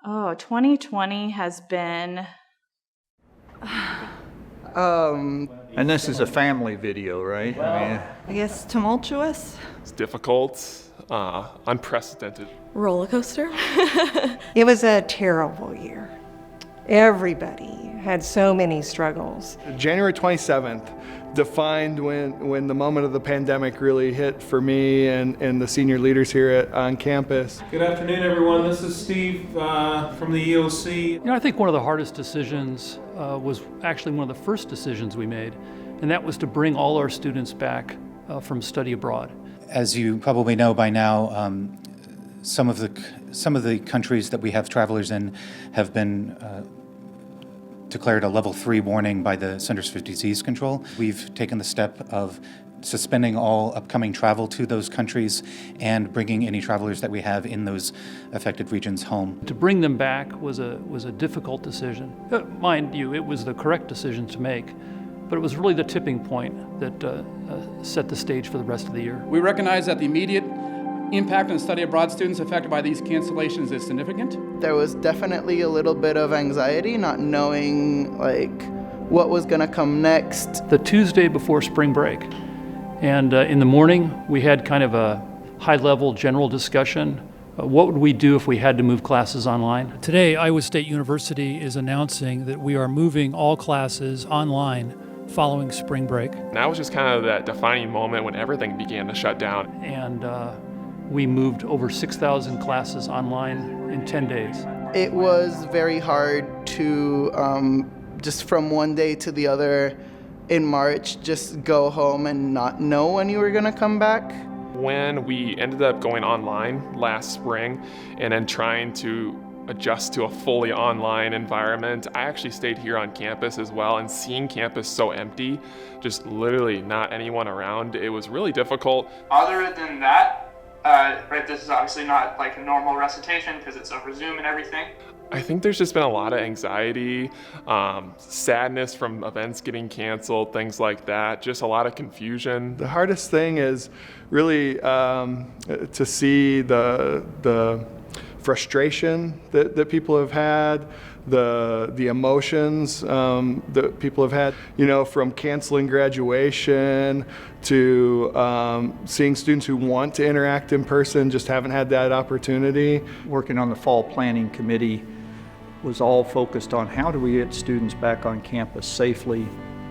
Oh, 2020 has been... And this is a family video, right? I guess tumultuous. It's difficult, unprecedented. Roller coaster. It was a terrible year. Everybody had so many struggles. January 27th defined when the moment of the pandemic really hit for me and the senior leaders here on campus. Good afternoon, everyone. This is Steve from the EOC. I think one of the hardest decisions was actually one of the first decisions we made, and that was to bring all our students back from study abroad. As you probably know by now, some of the countries that we have travelers in have been declared a level 3 warning by the Centers for Disease Control. We've taken the step of suspending all upcoming travel to those countries and bringing any travelers that we have in those affected regions home. To bring them back was a difficult decision. Mind you, it was the correct decision to make, but it was really the tipping point that set the stage for the rest of the year. We recognize that the immediate impact on study abroad students affected by these cancellations is significant. There was definitely a little bit of anxiety, not knowing what was gonna come next. The Tuesday before spring break, and in the morning we had kind of a high-level general discussion. What would we do if we had to move classes online? Today, Iowa State University is announcing that we are moving all classes online following spring break. That was just kind of that defining moment when everything began to shut down. And we moved over 6,000 classes online in 10 days. It was very hard to, just from one day to the other in March, just go home and not know when you were gonna come back. When we ended up going online last spring and then trying to adjust to a fully online environment, I actually stayed here on campus as well, and seeing campus so empty, just literally not anyone around, it was really difficult. Other than that, this is obviously not like a normal recitation because it's over Zoom and everything. I think there's just been a lot of anxiety, sadness from events getting canceled, things like that, just a lot of confusion. The hardest thing is really to see the frustration that people have had, the emotions that people have had, from canceling graduation to seeing students who want to interact in person just haven't had that opportunity. Working on the fall planning committee was all focused on how do we get students back on campus safely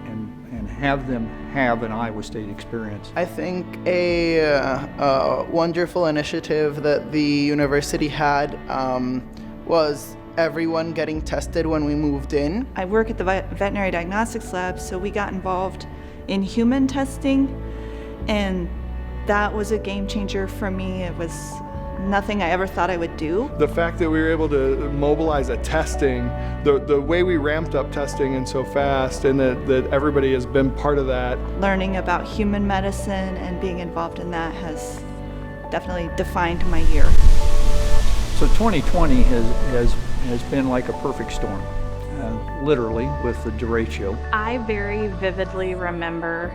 and have them have an Iowa State experience. I think a wonderful initiative that the university had was everyone getting tested when we moved in. I work at the veterinary diagnostics lab, so we got involved in human testing, and that was a game changer for me. It was nothing I ever thought I would do. The fact that we were able to mobilize a testing, the way we ramped up testing and so fast, and that everybody has been part of that. Learning about human medicine and being involved in that has definitely defined my year. So 2020 has been like a perfect storm, literally, with the derecho. I very vividly remember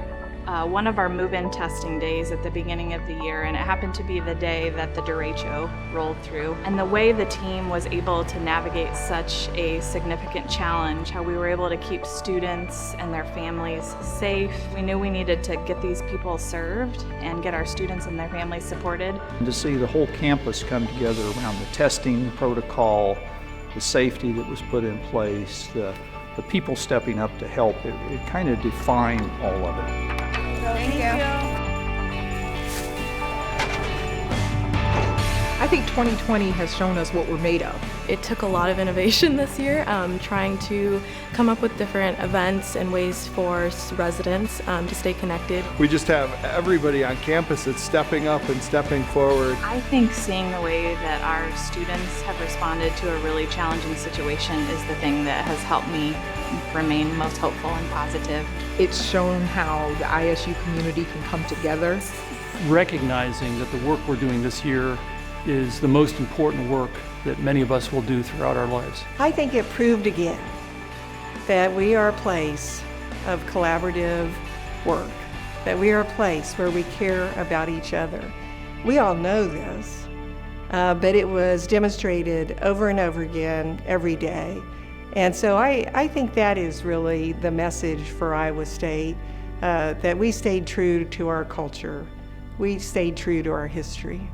one of our move-in testing days at the beginning of the year, and it happened to be the day that the derecho rolled through. And the way the team was able to navigate such a significant challenge, how we were able to keep students and their families safe. We knew we needed to get these people served and get our students and their families supported. And to see the whole campus come together around the testing protocol, the safety that was put in place, the people stepping up to help, it kind of defined all of it. Thank you. I think 2020 has shown us what we're made of. It took a lot of innovation this year, trying to come up with different events and ways for residents to stay connected. We just have everybody on campus that's stepping up and stepping forward. I think seeing the way that our students have responded to a really challenging situation is the thing that has helped me remain most hopeful and positive. It's shown how the ISU community can come together. Recognizing that the work we're doing this year is the most important work that many of us will do throughout our lives. I think it proved again that we are a place of collaborative work, that we are a place where we care about each other. We all know this, but it was demonstrated over and over again every day. And so I think that is really the message for Iowa State, that we stayed true to our culture. We stayed true to our history.